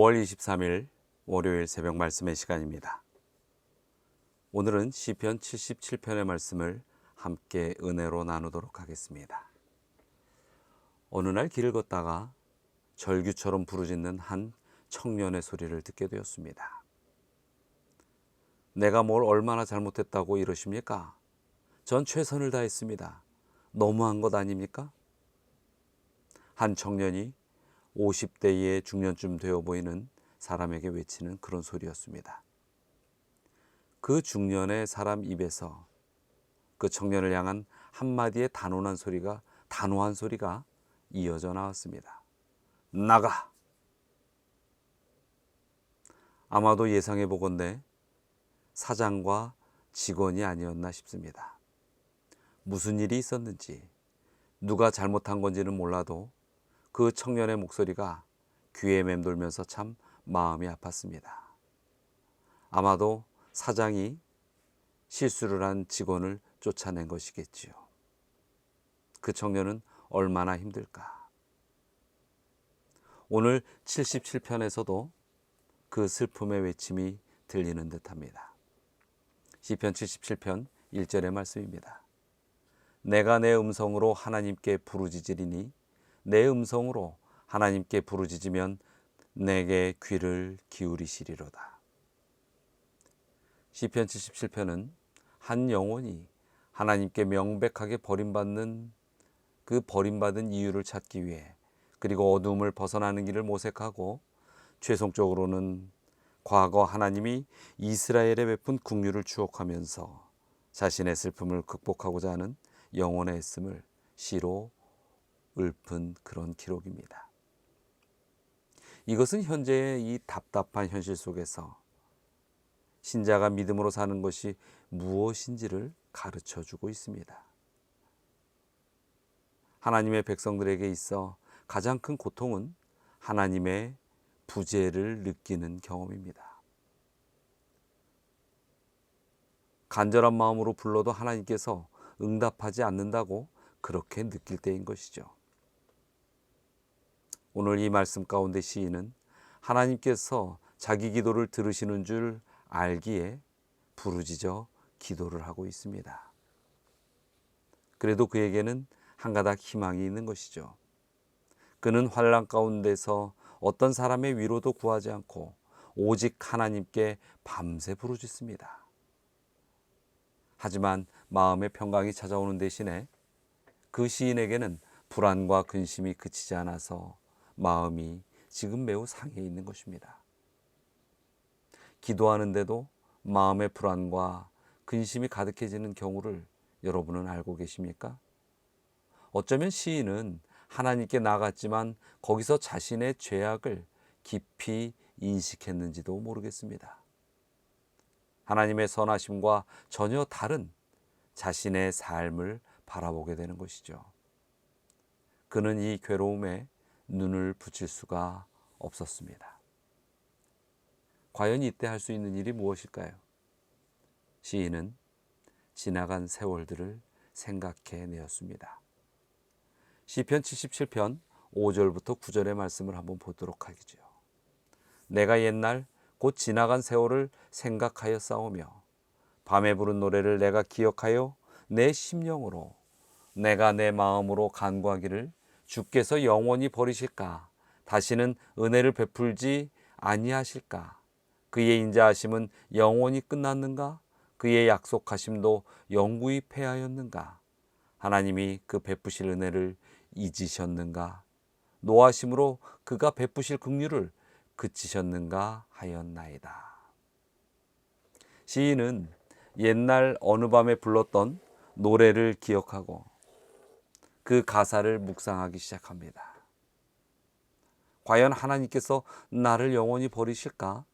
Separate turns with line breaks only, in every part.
5월 23일 월요일 새벽 말씀의 시간입니다. 오늘은 시편 77편의 말씀을 함께 은혜로 나누도록 하겠습니다. 어느 날 길을 걷다가 절규처럼 부르짖는 한 청년의 소리를 듣게 되었습니다. 내가 뭘 얼마나 잘못했다고 이러십니까? 전 최선을 다했습니다. 너무한 것 아닙니까? 한 청년이 50대의 중년쯤 되어 보이는 사람에게 외치는 그런 소리였습니다. 그 중년의 사람 입에서 그 청년을 향한 한마디의 단호한 소리가 이어져 나왔습니다. 나가! 아마도 예상해 보건대 사장과 직원이 아니었나 싶습니다. 무슨 일이 있었는지, 누가 잘못한 건지는 몰라도 그 청년의 목소리가 귀에 맴돌면서 참 마음이 아팠습니다. 아마도 사장이 실수를 한 직원을 쫓아낸 것이겠지요. 그 청년은 얼마나 힘들까. 오늘 77편에서도 그 슬픔의 외침이 들리는 듯합니다. 시편 77편 1절의 말씀입니다. 내가 내 음성으로 하나님께 부르짖으리니 내 음성으로 하나님께 부르짖으면 내게 귀를 기울이시리로다. 시편 77편은 한 영혼이 하나님께 명백하게 버림받은 이유를 찾기 위해, 그리고 어둠을 벗어나는 길을 모색하고 최종적으로는 과거 하나님이 이스라엘에 베푼 긍휼을 추억하면서 자신의 슬픔을 극복하고자 하는 영혼의 애씀을 시로 읊은 그런 기록입니다. 이것은 현재의 이 답답한 현실 속에서 신자가 믿음으로 사는 것이 무엇인지를 가르쳐주고 있습니다. 하나님의 백성들에게 있어 가장 큰 고통은 하나님의 부재를 느끼는 경험입니다. 간절한 마음으로 불러도 하나님께서 응답하지 않는다고 그렇게 느낄 때인 것이죠. 오늘 이 말씀 가운데 시인은 하나님께서 자기 기도를 들으시는 줄 알기에 부르짖어 기도를 하고 있습니다. 그래도 그에게는 한 가닥 희망이 있는 것이죠. 그는 환난 가운데서 어떤 사람의 위로도 구하지 않고 오직 하나님께 밤새 부르짖습니다. 하지만 마음의 평강이 찾아오는 대신에 그 시인에게는 불안과 근심이 그치지 않아서 마음이 지금 매우 상해 있는 것입니다. 기도하는데도 마음의 불안과 근심이 가득해지는 경우를 여러분은 알고 계십니까? 어쩌면 시인은 하나님께 나갔지만 거기서 자신의 죄악을 깊이 인식했는지도 모르겠습니다. 하나님의 선하심과 전혀 다른 자신의 삶을 바라보게 되는 것이죠. 그는 이 괴로움에 눈을 붙일 수가 없었습니다. 과연 이때 할 수 있는 일이 무엇일까요? 시인은 지나간 세월들을 생각해 내었습니다. 시편 77편 5절부터 9절의 말씀을 한번 보도록 하겠죠. 내가 옛날 곧 지나간 세월을 생각하여 싸우며 밤에 부른 노래를 내가 기억하여 내 심령으로 내가 내 마음으로 간구하기를 주께서 영원히 버리실까? 다시는 은혜를 베풀지 아니하실까? 그의 인자하심은 영원히 끝났는가? 그의 약속하심도 영구히 패하였는가? 하나님이 그 베푸실 은혜를 잊으셨는가? 노하심으로 그가 베푸실 긍휼을 그치셨는가 하였나이다. 시인은 옛날 어느 밤에 불렀던 노래를 기억하고 그 가사를 묵상하기 시작합니다. 과연 하나님께서 나를 영원히 버리실까?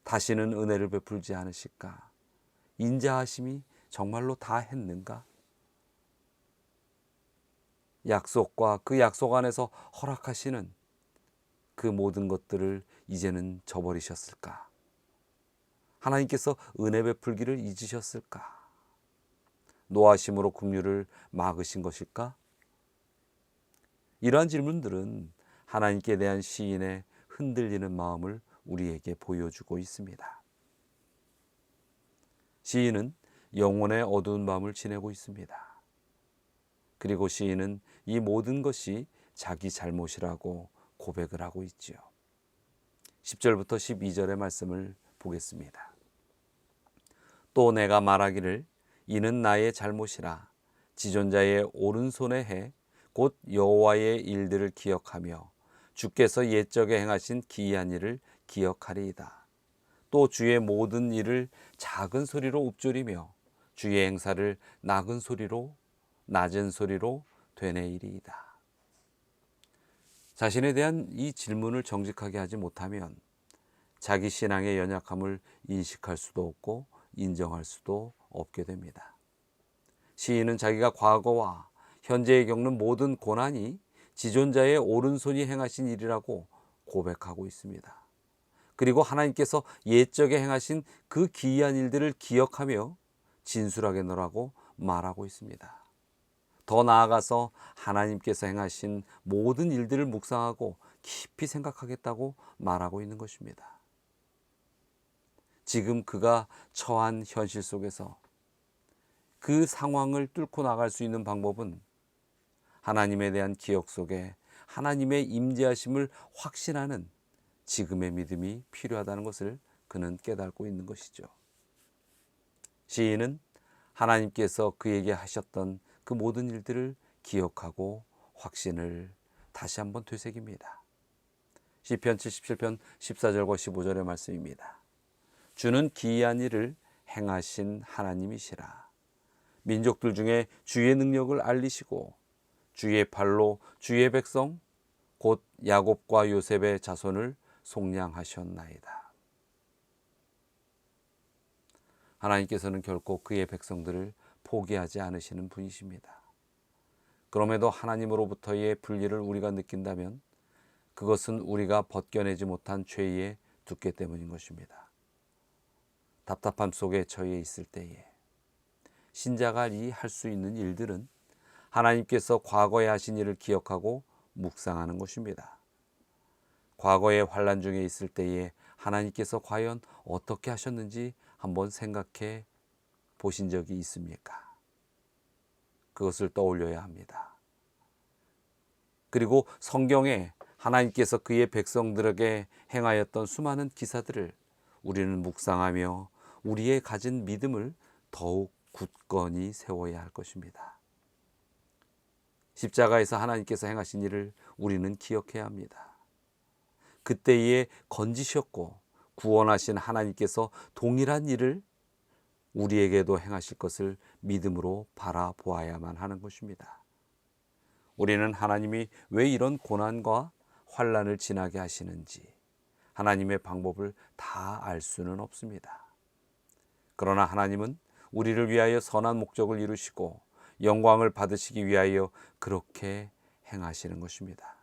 다시는 은혜를 베풀지 않으실까? 인자하심이 정말로 다 했는가? 약속과 그 약속 안에서 허락하시는 그 모든 것들을 이제는 저버리셨을까? 하나님께서 은혜 베풀기를 잊으셨을까? 노하심으로 긍휼을 막으신 것일까? 이러한 질문들은 하나님께 대한 시인의 흔들리는 마음을 우리에게 보여주고 있습니다. 시인은 영혼의 어두운 밤을 지내고 있습니다. 그리고 시인은 이 모든 것이 자기 잘못이라고 고백을 하고 있지요. 10절부터 12절의 말씀을 보겠습니다. 또 내가 말하기를 이는 나의 잘못이라 지존자의 오른손에 해 곧 여호와의 일들을 기억하며 주께서 옛적에 행하신 기이한 일을 기억하리이다. 또 주의 모든 일을 작은 소리로 읊조리며 주의 행사를 낮은 소리로 되뇌이리이다. 자신에 대한 이 질문을 정직하게 하지 못하면 자기 신앙의 연약함을 인식할 수도 없고 인정할 수도 없게 됩니다. 시인은 자기가 과거와 현재에 겪는 모든 고난이 지존자의 오른손이 행하신 일이라고 고백하고 있습니다. 그리고 하나님께서 옛적에 행하신 그 기이한 일들을 기억하며 진술하게 너라고 말하고 있습니다. 더 나아가서 하나님께서 행하신 모든 일들을 묵상하고 깊이 생각하겠다고 말하고 있는 것입니다. 지금 그가 처한 현실 속에서 그 상황을 뚫고 나갈 수 있는 방법은 하나님에 대한 기억 속에 하나님의 임재하심을 확신하는 지금의 믿음이 필요하다는 것을 그는 깨닫고 있는 것이죠. 시인은 하나님께서 그에게 하셨던 그 모든 일들을 기억하고 확신을 다시 한번 되새깁니다. 시편 77편 14절과 15절의 말씀입니다. 주는 기이한 일을 행하신 하나님이시라. 민족들 중에 주의 능력을 알리시고 주의 팔로 주의 백성 곧 야곱과 요셉의 자손을 속량하셨나이다. 하나님께서는 결코 그의 백성들을 포기하지 않으시는 분이십니다. 그럼에도 하나님으로부터의 분리를 우리가 느낀다면 그것은 우리가 벗겨내지 못한 죄의 두께 때문인 것입니다. 답답함 속에 처해 있을 때에 신자가 할 수 있는 일들은 하나님께서 과거에 하신 일을 기억하고 묵상하는 것입니다. 과거의 환난 중에 있을 때에 하나님께서 과연 어떻게 하셨는지 한번 생각해 보신 적이 있습니까? 그것을 떠올려야 합니다. 그리고 성경에 하나님께서 그의 백성들에게 행하였던 수많은 기사들을 우리는 묵상하며 우리의 가진 믿음을 더욱 굳건히 세워야 할 것입니다. 십자가에서 하나님께서 행하신 일을 우리는 기억해야 합니다. 그때에 건지셨고 구원하신 하나님께서 동일한 일을 우리에게도 행하실 것을 믿음으로 바라보아야만 하는 것입니다. 우리는 하나님이 왜 이런 고난과 환난을 지나게 하시는지 하나님의 방법을 다 알 수는 없습니다. 그러나 하나님은 우리를 위하여 선한 목적을 이루시고 영광을 받으시기 위하여 그렇게 행하시는 것입니다.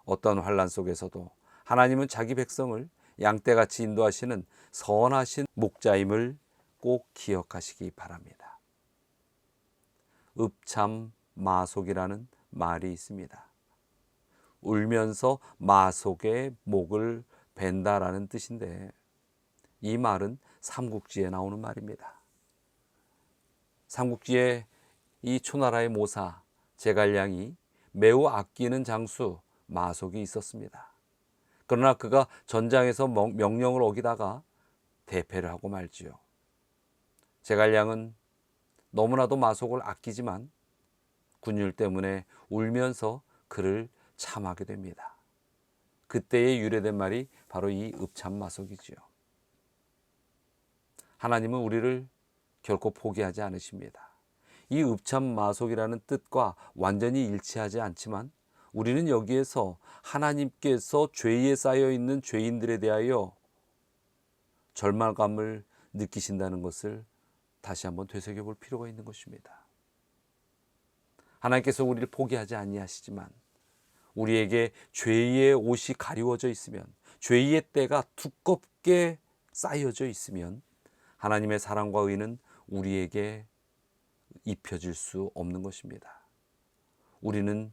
어떤 환난 속에서도 하나님은 자기 백성을 양떼같이 인도하시는 선하신 목자임을 꼭 기억하시기 바랍니다. 읍참 마속이라는 말이 있습니다. 울면서 마속의 목을 벤다라는 뜻인데 이 말은 삼국지에 나오는 말입니다. 삼국지에 이 초나라의 모사 제갈량이 매우 아끼는 장수 마속이 있었습니다. 그러나 그가 전장에서 명령을 어기다가 대패를 하고 말지요. 제갈량은 너무나도 마속을 아끼지만 군율 때문에 울면서 그를 참하게 됩니다. 그때에 유래된 말이 바로 이 읍참마속이지요. 하나님은 우리를 결코 포기하지 않으십니다. 이 읍참마속이라는 뜻과 완전히 일치하지 않지만 우리는 여기에서 하나님께서 죄에 쌓여 있는 죄인들에 대하여 절망감을 느끼신다는 것을 다시 한번 되새겨 볼 필요가 있는 것입니다. 하나님께서 우리를 포기하지 아니하시지만 우리에게 죄의 옷이 가리워져 있으면 죄의 때가 두껍게 쌓여져 있으면 하나님의 사랑과 의는 우리에게 입혀질 수 없는 것입니다. 우리는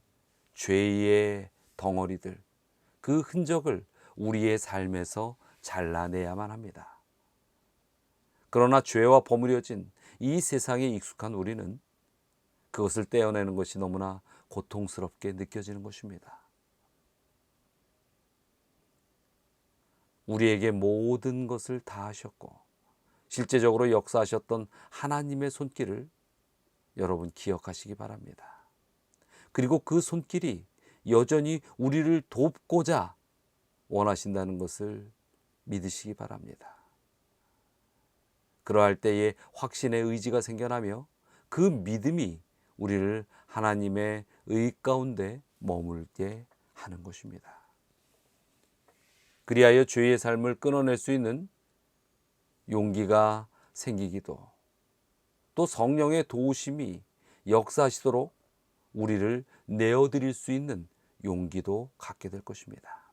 죄의 덩어리들, 그 흔적을 우리의 삶에서 잘라내야만 합니다. 그러나 죄와 버무려진 이 세상에 익숙한 우리는 그것을 떼어내는 것이 너무나 고통스럽게 느껴지는 것입니다. 우리에게 모든 것을 다 하셨고 실제적으로 역사하셨던 하나님의 손길을 여러분 기억하시기 바랍니다. 그리고 그 손길이 여전히 우리를 돕고자 원하신다는 것을 믿으시기 바랍니다. 그러할 때에 확신의 의지가 생겨나며 그 믿음이 우리를 하나님의 의 가운데 머물게 하는 것입니다. 그리하여 죄의 삶을 끊어낼 수 있는 용기가 생기기도, 또 성령의 도우심이 역사하시도록 우리를 내어드릴 수 있는 용기도 갖게 될 것입니다.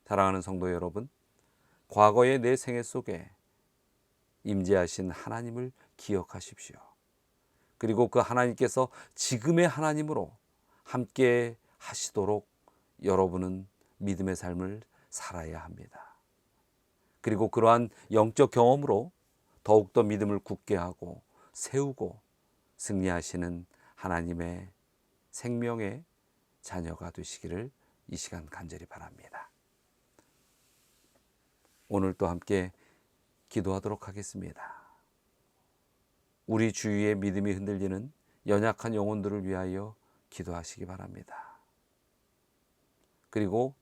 사랑하는 성도 여러분, 과거의 내 생애 속에 임재하신 하나님을 기억하십시오. 그리고 그 하나님께서 지금의 하나님으로 함께 하시도록 여러분은 믿음의 삶을 살아야 합니다. 그리고 그러한 영적 경험으로 더욱더 믿음을 굳게 하고 세우고 승리하시는 하나님의 생명의 자녀가 되시기를 이 시간 간절히 바랍니다. 오늘 또 함께 기도하도록 하겠습니다. 우리 주위의 믿음이 흔들리는 연약한 영혼들을 위하여 기도하시기 바랍니다. 그리고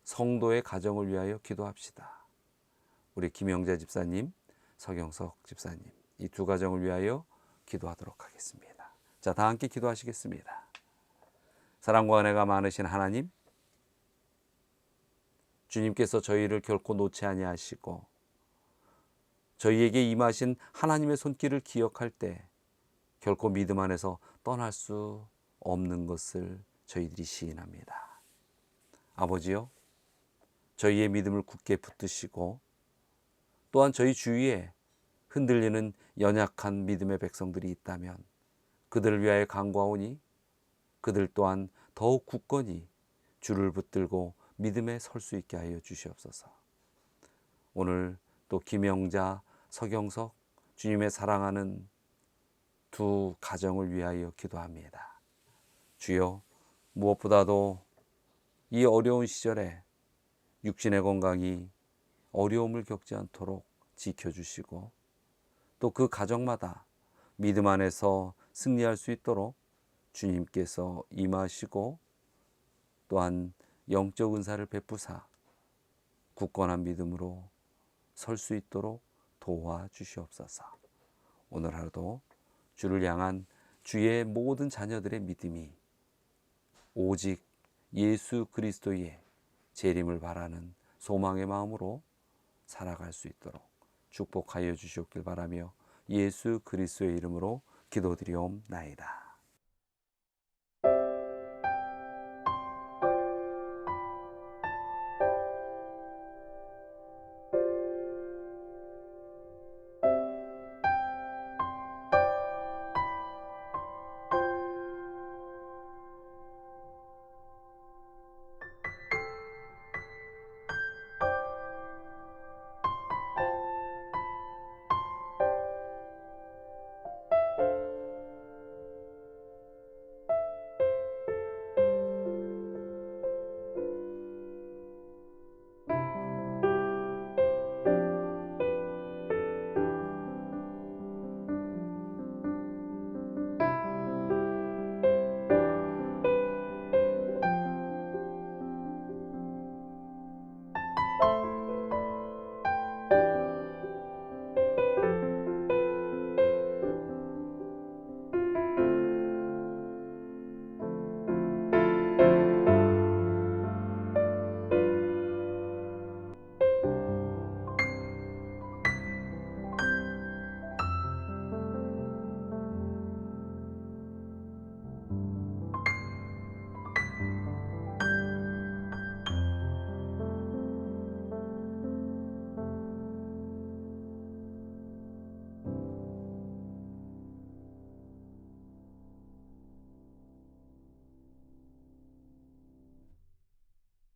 성도의 가정을 위하여 기도합시다. 우리 김영자 집사님, 서경석 집사님, 이 두 가정을 위하여 기도하도록 하겠습니다. 자, 다 함께 기도하시겠습니다. 사랑과 은혜가 많으신 하나님, 주님께서 저희를 결코 놓지 아니하시고 저희에게 임하신 하나님의 손길을 기억할 때 결코 믿음 안에서 떠날 수 없는 것을 저희들이 시인합니다. 아버지요, 저희의 믿음을 굳게 붙드시고 또한 저희 주위에 흔들리는 연약한 믿음의 백성들이 있다면 그들을 위하여 간구하오니 그들 또한 더욱 굳건히 주를 붙들고 믿음에 설 수 있게 하여 주시옵소서. 오늘 또 김영자, 서경석, 주님의 사랑하는 두 가정을 위하여 기도합니다. 주여, 무엇보다도 이 어려운 시절에 육신의 건강이 어려움을 겪지 않도록 지켜주시고 또 그 가정마다 믿음 안에서 승리할 수 있도록 주님께서 임하시고 또한 영적 은사를 베푸사 굳건한 믿음으로 설 수 있도록 도와주시옵소서. 오늘 하루도 주를 향한 주의 모든 자녀들의 믿음이 오직 예수 그리스도의 재림을 바라는 소망의 마음으로 살아갈 수 있도록 축복하여 주시옵길 바라며 예수 그리스도의 이름으로 기도드리옵나이다.